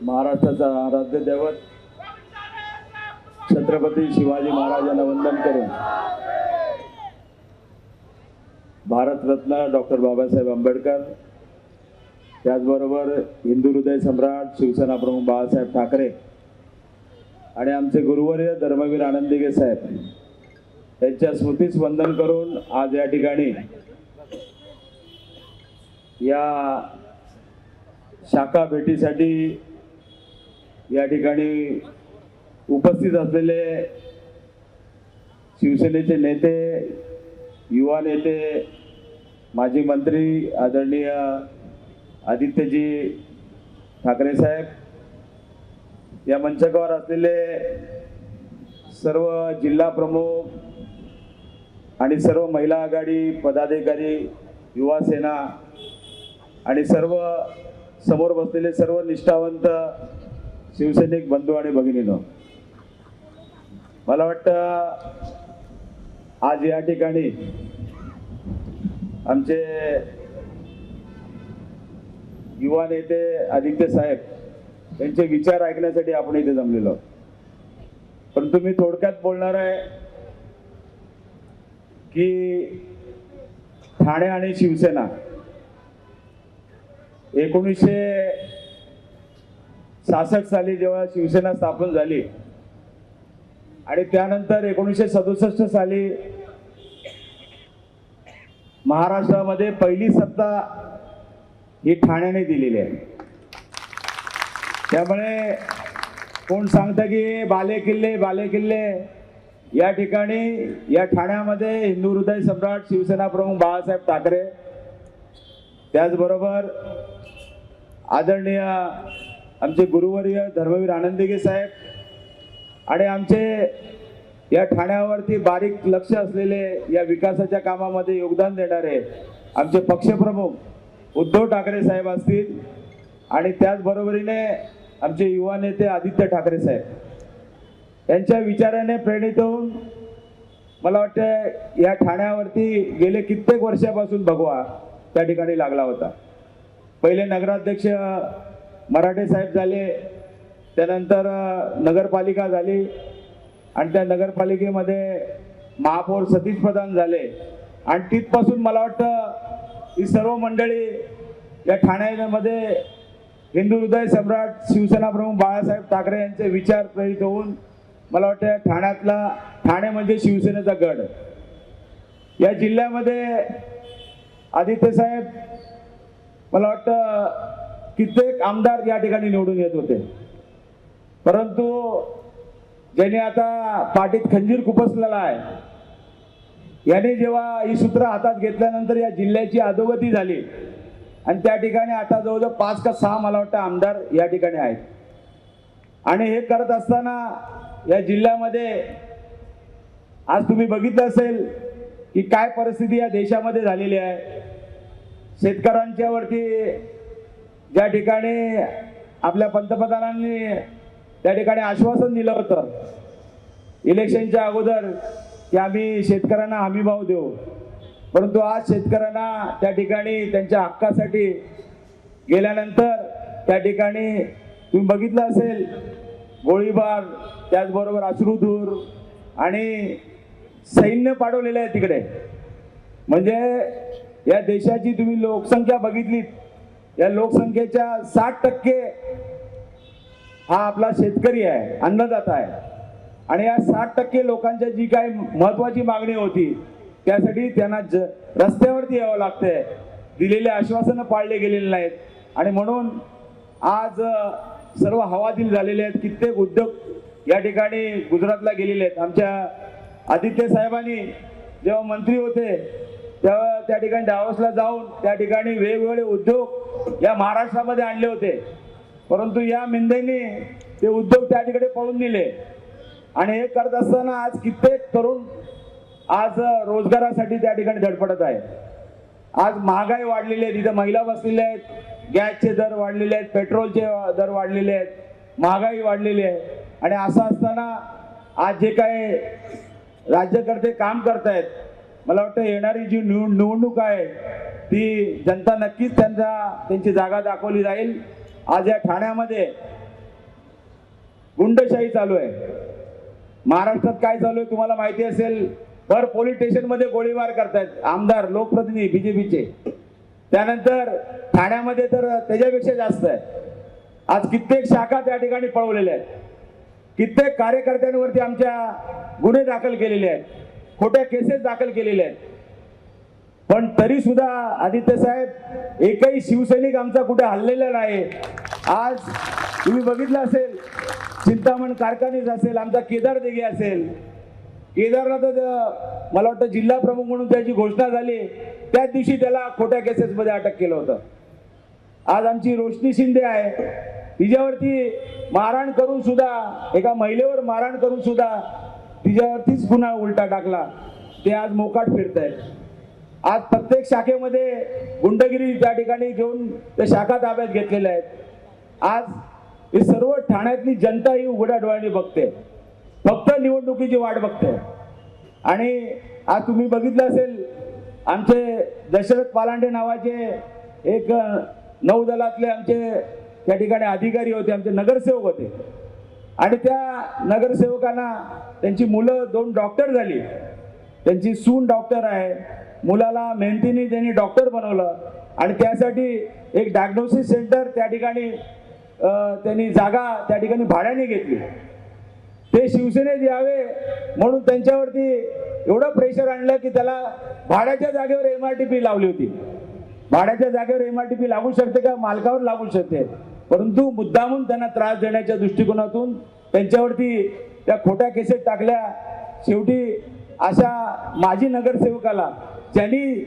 महाराष्ट्राचा आराध्य दैवत छत्रपती शिवाजी महाराजांना वंदन करून भारतरत्न डॉक्टर बाबासाहेब आंबेडकर, त्याचबरोबर हिंदू हृदय सम्राट शिवसेना प्रमुख बाळासाहेब ठाकरे आणि आमचे गुरुवर्य धर्मवीर आनंदीगे साहेब यांच्या स्मृतीस वंदन करून आज या ठिकाणी या शाखा भेटीसाठी या ठिकाणी उपस्थित असलेले शिवसेनेचे नेते, युवा नेते, माजी मंत्री आदरणीय आदित्यजी ठाकरे साहेब, या मंचावर असलेले सर्व जिल्हा प्रमुख आणि सर्व महिला आघाडी पदाधिकारी, युवा सेना आणि सर्व समोर बसलेले सर्व निष्ठावंत शिवसैनिक बंधू आणि भगिनींनो, मला वाटतं आज या ठिकाणी आमचे युवा नेते आदित्य साहेब यांचे विचार ऐकण्यासाठी आपण इथे जमलेलो आहोत. परंतु मी थोडक्यात बोलणार आहे की ठाणे आणि शिवसेना 1966 साली जेव्हा शिवसेना स्थापन झाली आणि त्यानंतर 1967 साली महाराष्ट्रामध्ये पहिली सत्ता ही ठाण्याने दिलेली आहे. त्यामुळे कोण सांगतं की बाले किल्ले या ठिकाणी या ठाण्यामध्ये हिंदू हृदय सम्राट शिवसेना प्रमुख बाळासाहेब ठाकरे, त्याचबरोबर आदरणीय आमचे गुरुवर्य धर्मवीर आनंदीगे साहेब आणि आमचे या ठाण्यावरती बारीक लक्ष असलेले या विकासाच्या कामामध्ये योगदान देणारे आमचे पक्षप्रमुख उद्धव ठाकरे साहेब असतील आणि त्याचबरोबरीने आमचे युवा नेते आदित्य ठाकरे साहेब यांच्या विचाराने प्रेरित होऊन मला वाटतं या ठाण्यावरती गेले कित्येक वर्षापासून भगवा त्या ठिकाणी लागला होता. पहिले नगराध्यक्ष मराठे साहेब झाले, त्यानंतर नगरपालिका झाली आणि त्या नगरपालिकेमध्ये महापौर सतीश प्रधान झाले आणि तिथपासून मला वाटतं ही सर्व मंडळी या ठाण्यामध्ये हिंदू हृदय सम्राट शिवसेना प्रमुख बाळासाहेब ठाकरे यांचे विचार प्रेरित होऊन मला वाटतं ठाणे म्हणजे शिवसेनेचा गड. या जिल्ह्यामध्ये आदित्य साहेब मला वाटतं कित्येक आमदार या ठिकाणी निवडून येत होते, परंतु ज्याने आता पाठीत खंजीर खुपसलेला आहे, याने जेव्हा ही सूत्र हातात घेतल्यानंतर या जिल्ह्याची अधोगती झाली आणि त्या ठिकाणी आता जवळजवळ 5 का 6 मला वाटतं आमदार या ठिकाणी आहेत. आणि हे करत असताना या जिल्ह्यामध्ये आज तुम्ही बघितलं असेल की काय परिस्थिती या देशामध्ये झालेली आहे. शेतकऱ्यांच्या वरती ज्या ठिकाणी आपल्या पंतप्रधानांनी त्या ठिकाणी आश्वासन दिलं होतं इलेक्शनच्या अगोदर की आम्ही शेतकऱ्यांना हमीभाव देऊ, परंतु आज शेतकऱ्यांना त्या ठिकाणी त्यांच्या हक्कासाठी गेल्यानंतर त्या ठिकाणी तुम्ही बघितलं असेल गोळीबार, त्याचबरोबर अश्रुधूर आणि सैन्य पाठवलेलं आहे तिकडे. म्हणजे या देशाची तुम्ही लोकसंख्या बघितलीत, या लोकसंख्येच्या 60% हा आपला शेतकरी आहे, अन्नदाता आहे. आणि या 60% लोकांच्या जी काही महत्वाची मागणी होती त्यासाठी त्यांना रस्त्यावरती यावं लागतंय. दिलेले आश्वासनं पाळले गेलेले नाहीत आणि म्हणून आज सर्व हवालदिल झालेले आहेत. कित्येक उद्योग या ठिकाणी गुजरातला गेलेले आहेत. आमच्या आदित्य साहेबांनी जेव्हा मंत्री होते तेव्हा त्या ठिकाणी डावसला जाऊन त्या ठिकाणी वेगवेगळे उद्योग या महाराष्ट्रामध्ये आणले होते, परंतु या मिंदेंनी ते उद्योग त्या ठिकाणी पळून दिले. आणि हे करत असताना आज कित्येक तरुण आज रोजगारासाठी त्या ठिकाणी धडपडत आहे. आज महागाई वाढलेली आहे, तिथे महिला बसलेल्या आहेत, गॅसचे दर वाढलेले आहेत, पेट्रोलचे दर वाढलेले आहेत, महागाई वाढलेली आहे. आणि असं असताना आज जे काही राज्यकर्ते काम करतायत, मला वाटतं येणारी जी निवडणूक आहे ती जनता नक्कीच त्यांची जागा दाखवली जाईल. आज या ठाण्यामध्ये गुंडशाही चालू आहे. महाराष्ट्रात काय चालू आहे तुम्हाला माहिती असेल. पर पोलीस स्टेशन मध्ये गोळीबार करतायत आमदार लोकप्रतिनिधी बीजेपीचे. त्यानंतर ठाण्यामध्ये तर त्याच्यापेक्षा जास्त आहे. आज कित्येक शाखा त्या ठिकाणी पळवलेल्या आहेत. कित्येक कार्यकर्त्यांवरती आमच्या गुन्हे दाखल केलेले आहेत, खोट्या केसेस दाखल केलेल्या आहेत. पण तरी सुद्धा आदित्य साहेब एकही शिवसैनिक आमचा कुठे हल्लेला नाही. आज तुम्ही बघितलं असेल, चिंतामण कारखानीज असेल, आमचा केदार दिघे असेल. केदारला तर मला वाटतं जिल्हा प्रमुख म्हणून त्याची घोषणा झाली, त्याच दिवशी त्याला खोट्या केसेसमध्ये अटक केलं होतं. आज आमची रोशनी शिंदे आहे, तिच्यावरती मारहाण करून सुद्धा, एका महिलेवर मारहाण करून सुद्धा तिच्यावरतीच गुन्हा उलटा टाकला. ते आज मोकाट फिरत आहेत. आज प्रत्येक शाखेमध्ये गुंडगिरी त्या ठिकाणी घेऊन त्या शाखा ताब्यात घेतलेल्या आहेत. आज ही सर्व ठाण्यातली जनता ही उघड्या डोळ्यांनी बघते, फक्त निवडणुकीची वाट बघते. आणि आज तुम्ही बघितलं असेल, आमचे दशरथ पालांडे नावाचे एक नौदलातले आमचे त्या ठिकाणी अधिकारी होते, आमचे नगरसेवक होते. आणि त्या नगरसेवकांना त्यांची मुलं 2 डॉक्टर झाली. त्यांची सून डॉक्टर आहे, मुलाला मेहनतीने त्यांनी डॉक्टर बनवलं. आणि त्यासाठी एक डायग्नोसिस सेंटर त्या ठिकाणी त्यांनी जागा त्या ठिकाणी भाड्याने घेतली. ते शिवसेनेत यावे म्हणून त्यांच्यावरती एवढं प्रेशर आणलं की त्याला भाड्याच्या जागेवर MRTP लावली होती. भाड्याच्या जागेवर MRTP लागू शकते का? मालकावर लागू शकते. परंतु मुद्दामून त्यांना त्रास देण्याच्या दृष्टिकोनातून त्यांच्यावरती त्या खोट्या केसेस टाकल्या. शेवटी अशा माजी नगरसेवकाला ज्यांनी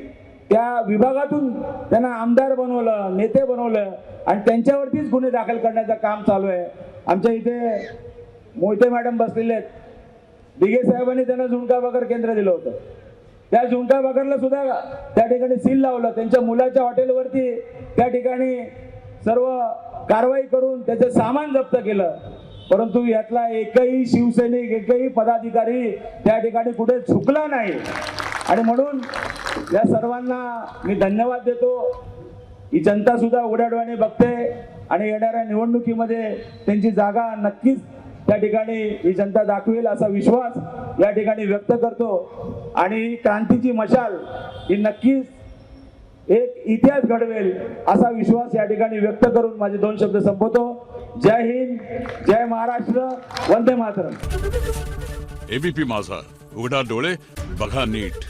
त्या विभागातून त्यांना आमदार बनवलं, नेते बनवलं, आणि त्यांच्यावरतीच गुन्हे दाखल करण्याचं काम चालू आहे. आमच्या इथे मोहिते मॅडम बसलेले आहेत. दिघे साहेबांनी त्यांना झुणका भाकर केंद्र दिलं होतं. त्या झुणका भाकरला सुद्धा त्या ठिकाणी सील लावलं. त्यांच्या मुलाच्या हॉटेलवरती त्या ठिकाणी सर्व कारवाई करून त्याचं सामान जप्त केलं. परंतु यातला एकही शिवसैनिक, एकही पदाधिकारी त्या ठिकाणी कुठे चुकला नाही. आणि म्हणून या सर्वांना मी धन्यवाद देतो. ही जनता सुद्धा उघड्या डोळ्याने बघते आणि येणाऱ्या निवडणुकीमध्ये त्यांची जागा नक्कीच त्या ठिकाणी ही जनता दाखवेल असा विश्वास या ठिकाणी व्यक्त करतो. आणि ही क्रांतीची मशाल ही नक्कीच एक इतिहास घडवेल असा विश्वास या ठिकाणी व्यक्त करून माझे 2 शब्द संपवतो. जय हिंद, जय महाराष्ट्र, वंदे मातरम. एबीपी माझा, उघडा डोळे बघा नीट.